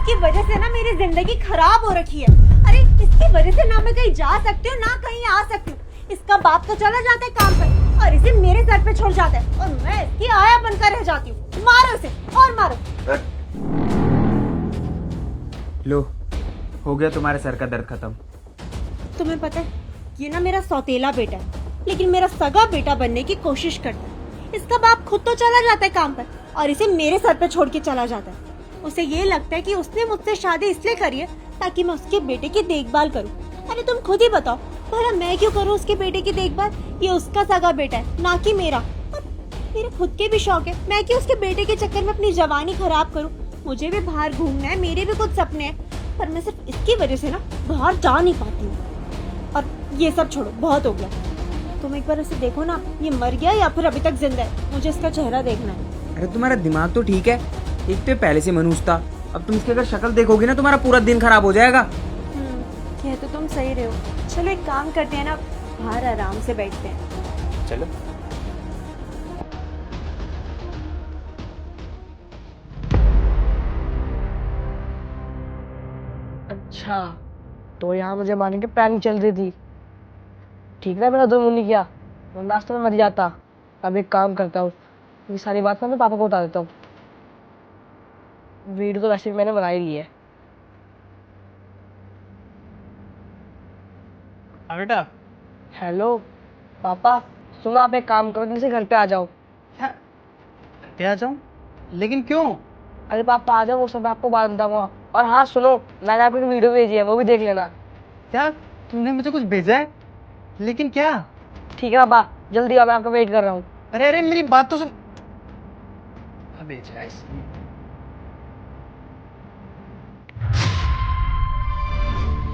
इसकी वजह से ना मेरी जिंदगी खराब हो रखी है। अरे इसकी वजह से ना मैं कहीं जा सकती हूँ ना कहीं आ सकती हूँ। इसका बाप तो चला जाता है काम पर और इसे मेरे सर पे छोड़ जाता है और मैं इसकी आया बनकर रह जाती हूँ। मारो इसे और मारो। लो, हो गया तुम्हारे सर का दर्द खत्म। तुम्हें पता है ये ना मेरा सौतेला बेटा है, लेकिन मेरा सगा बेटा बनने की कोशिश करता है। इसका बाप खुद तो चला जाता है काम पर और इसे मेरे सर पे छोड़ के चला जाता है। उसे ये लगता है कि उसने मुझसे शादी इसलिए करी है ताकि मैं उसके बेटे की देखभाल करूं। अरे तुम खुद ही बताओ, भला मैं क्यों करूं उसके बेटे की देखभाल? ये उसका सगा बेटा है ना कि मेरा। और मेरे खुद के भी शौक है, मैं क्यों उसके बेटे के चक्कर में अपनी जवानी खराब करूं? मुझे भी बाहर घूमना है, मेरे भी कुछ सपने हैं, पर मैं सिर्फ इसकी वजह से ना बाहर जा नहीं पाती हूँ। और ये सब छोड़ो, बहुत हो गया। तुम एक बार उसे देखो ना, ये मर गया या फिर अभी तक जिंदा है। मुझे इसका चेहरा देखना है। अरे तुम्हारा दिमाग तो ठीक है, एक तो पहले से मनुष्य था, अब तुम इसकी अगर शक्ल देखोगी ना तुम्हारा पूरा दिन खराब हो जाएगा। ये तो तुम सही रहे हो। चलो एक काम करते हैं ना, बाहर आराम से बैठते हैं। चलो। अच्छा, तो यहाँ मुझे मारने की प्लानिंग चल रही थी। ठीक है, मेरा दो नहीं किया, मैं रास्ते में मर जाता। अब एक काम करता हूँ, ये सारी बात मैं पापा को बता देता हूँ। वीडियो तो वैसे भी मैंने बना ही ली है। बेटा। हेलो पापा, सुनो, आप एक काम करो, जल्दी से घर पे आ जाओ। क्या आ जाऊँ? लेकिन क्यों? अरे पापा आ जाओ, वो सब मैं आपको बात बताऊंगा। और हाँ सुनो, मैंने आपको एक वीडियो भेजी है, वो भी देख लेना। क्या तुमने मुझे कुछ भेजा है? लेकिन क्या? ठीक है पापा, जल्दी आओ, मैं आपका वेट कर रहा हूँ। अरे अरे मेरी बात तो सुन। भेजा है इसने।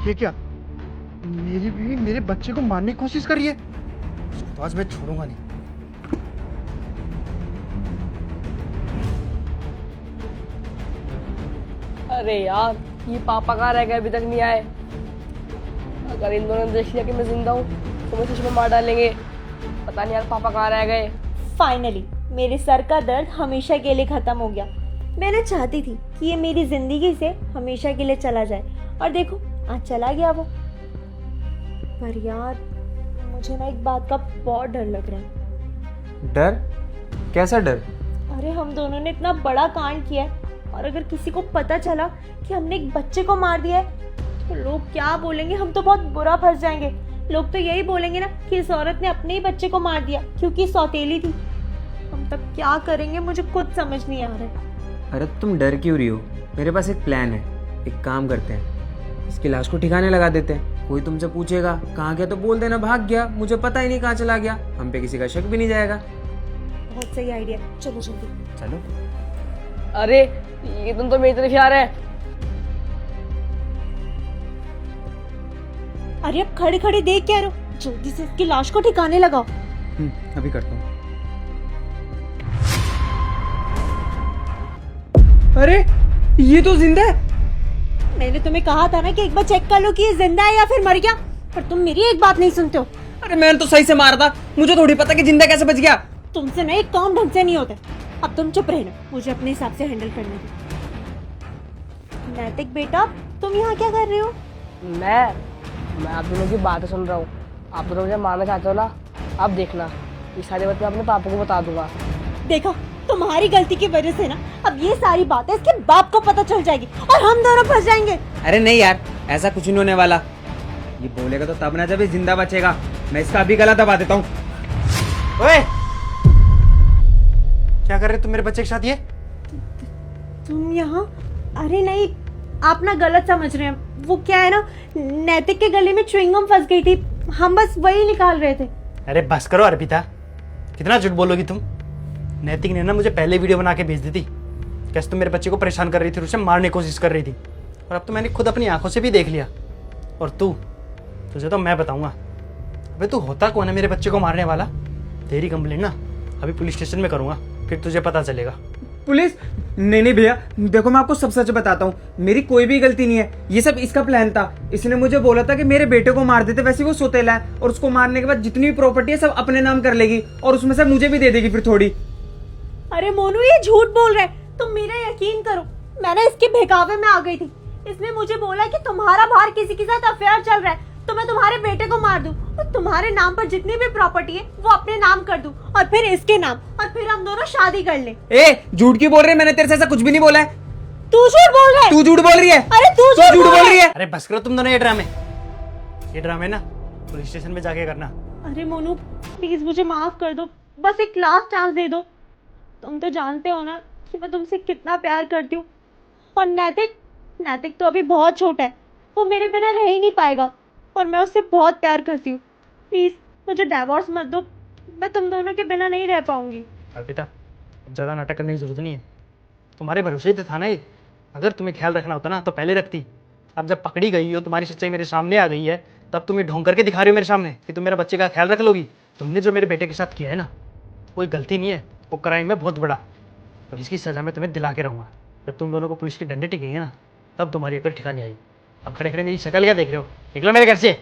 ये क्या? मेरी बीवी मेरे बच्चे को मारने की कोशिश कर रही है। उसको तो आज मैं छोड़ूंगा नहीं। अरे यार, ये पापा कहाँ रह गए, अभी तक नहीं आए। अगर इन दोनों ने देख लिया कि मैं जिंदा हूँ तो मुझे सच में मार डालेंगे। पता नहीं यार पापा कहाँ रह गए। फाइनली मेरे सर का दर्द हमेशा के लिए खत्म हो गया। मैंने चाहती थी कि ये मेरी जिंदगी से हमेशा के लिए चला जाए, और देखो आज चला गया वो। पर यार मुझे ना एक बात का बहुत डर लग रहा है। डर? कैसा डर? अरे हम दोनों ने इतना बड़ा कांड किया है, और अगर किसी को पता चला कि हमने एक बच्चे को मार दिया है तो लोग क्या बोलेंगे? हम तो बहुत बुरा फंस जाएंगे। लोग तो यही बोलेंगे ना कि इस औरत ने अपने ही बच्चे को मार दिया क्योंकि सौतेली थी। हम तब क्या करेंगे? मुझे खुद समझ नहीं आ रहा है। अरे तुम डर क्यों रही हो? मेरे पास एक प्लान है। एक काम करते हैं, इसकी लाश को ठिकाने लगा देते हैं। कोई तुमसे पूछेगा कहाँ गया तो बोल देना भाग गया, मुझे पता ही नहीं कहाँ चला गया। हम पे किसी का शक भी नहीं जाएगा। बहुत सही आइडिया, चलो जल्दी। चलो। अरे ये तुम तो मेरी तरफ ही आ रहे हैं। अरे अब खड़े खड़े देख क्या रहे हो? जल्दी से इसकी लाश को ठिकाने लगाओ। अभी करता हूँ। अरे ये तो जिंदा है। मैंने तुम्हें कहा था ना कि एक बार चेक कर लो कि ये जिंदा है या फिर मर गया, पर तुम मेरी एक बात नहीं सुनते हो। अरे मैंने तो सही से मारा था, मुझे थोड़ी पता कि जिंदा कैसे बच गया। तुमसे ना एक काम ढंग से नहीं होता। अब तुम चुप रहना, मुझे अपने हिसाब से हैंडल करने दो। नैतिक बेटा, तुम यहाँ क्या कर रहे हो? मैं आप दोनों की बातें सुन रहा हूँ। आप दोनों मुझे मारना चाहते हो ना, अब देखना, ये सारी बातें मैं अपने पापा को बता दूंगा। देखो तुम्हारी गलती की वजह से ना अब ये सारी बातें इसके बाप को पता चल जाएगी और हम दोनों फंस जाएंगे। अरे नहीं यार, ऐसा कुछ नहीं होने वाला। ये बोलेगा तो तब ना जब ये जिंदा बचेगा। मैं इसका अभी गला दबा देता हूँ। ओए, क्या कर रहे तुम मेरे बच्चे के साथ? ये तुम यहाँ? अरे नहीं, आप ना गलत समझ रहे हैं। वो क्या है ना, नैतिक के गले में च्युइंगम फंस गई थी, हम बस वही निकाल रहे थे। अरे बस करो अर्पिता, कितना झूठ बोलोगी तुम। नैतिक ने ना मुझे पहले वीडियो बना के भेज दी थी, कैसे तुम मेरे बच्चे को परेशान कर रही थी, उसे मारने की कोशिश कर रही थी, और अब तो मैंने खुद अपनी आंखों से भी देख लिया। और तुझे तो मैं बताऊंगा। अबे तू होता कौन है मेरे बच्चे को मारने वाला? तेरी कंप्लेंट ना अभी पुलिस स्टेशन में करूंगा, फिर तुझे पता चलेगा। पुलिस? नहीं भैया, देखो मैं आपको सब सच बताता हूँ, मेरी कोई भी गलती नहीं है। ये सब इसका प्लान था। इसने मुझे बोला था कि मेरे बेटे को मार देते, वैसे वो सोतेला है, और उसको मारने के बाद जितनी भी प्रॉपर्टी है सब अपने नाम कर लेगी, और उसमें से मुझे भी दे देगी फिर थोड़ी। अरे मोनू, ये झूठ बोल रहा है, तुम मेरा यकीन करो। मैंने इसके बहकावे में आ गई थी। इसने मुझे बोला कि तुम्हारा बाहर किसी के साथ अफेयर चल रहा है तो मैं तुम्हारे बेटे को मार दूं और तुम्हारे नाम पर जितनी भी प्रॉपर्टी है वो अपने नाम कर दूं और फिर इसके नाम, और फिर हम दोनों शादी कर ले। ए झूठ क्यों बोल रही है? मैंने तेरे से ऐसा कुछ भी नहीं बोला है। तू झूठ बोल रहा है। तू झूठ बोल रही है। अरे तू झूठ बोल रही है। अरे बस करो तुम दोनों ये ड्रामे ना पुलिस स्टेशन में जाके करना। अरे मोनू प्लीज मुझे माफ कर दो, बस एक लास्ट चांस दे दो। तुम तो जानते हो ना कि मैं तुमसे कितना प्यार करती हूँ, और नैतिक तो अभी बहुत छोटा है, वो मेरे बिना रह ही नहीं पाएगा और मैं उससे बहुत प्यार करती हूँ। प्लीज मुझे डाइवोर्स मत दो, मैं तुम दोनों के बिना नहीं रह पाऊंगी। अर्पिता ज़्यादा नाटक करने की जरूरत नहीं है, तुम्हारे भरोसे ही तो था ना ये। अगर तुम्हें ख्याल रखना होता ना तो पहले रखती। अब जब पकड़ी गई हो, तुम्हारी सच्चाई मेरे सामने आ गई है, तब तुम ये ढोंग करके दिखा रहे हो मेरे सामने कि तुम मेरे बच्चे का ख्याल रख लोगी। तुमने जो मेरे बेटे के साथ किया है ना, कोई गलती नहीं है, वो क्राइम है बहुत बड़ा, और इसकी सज़ा मैं तुम्हें दिला के रहूँगा। जब तुम दोनों को पुलिस के डंडे टिकेंगे ना, तब तुम्हारी अकल ठिकाने आएगी। अब खड़े खड़े मेरी शक्ल क्या देख रहे हो? निकलो मेरे घर से।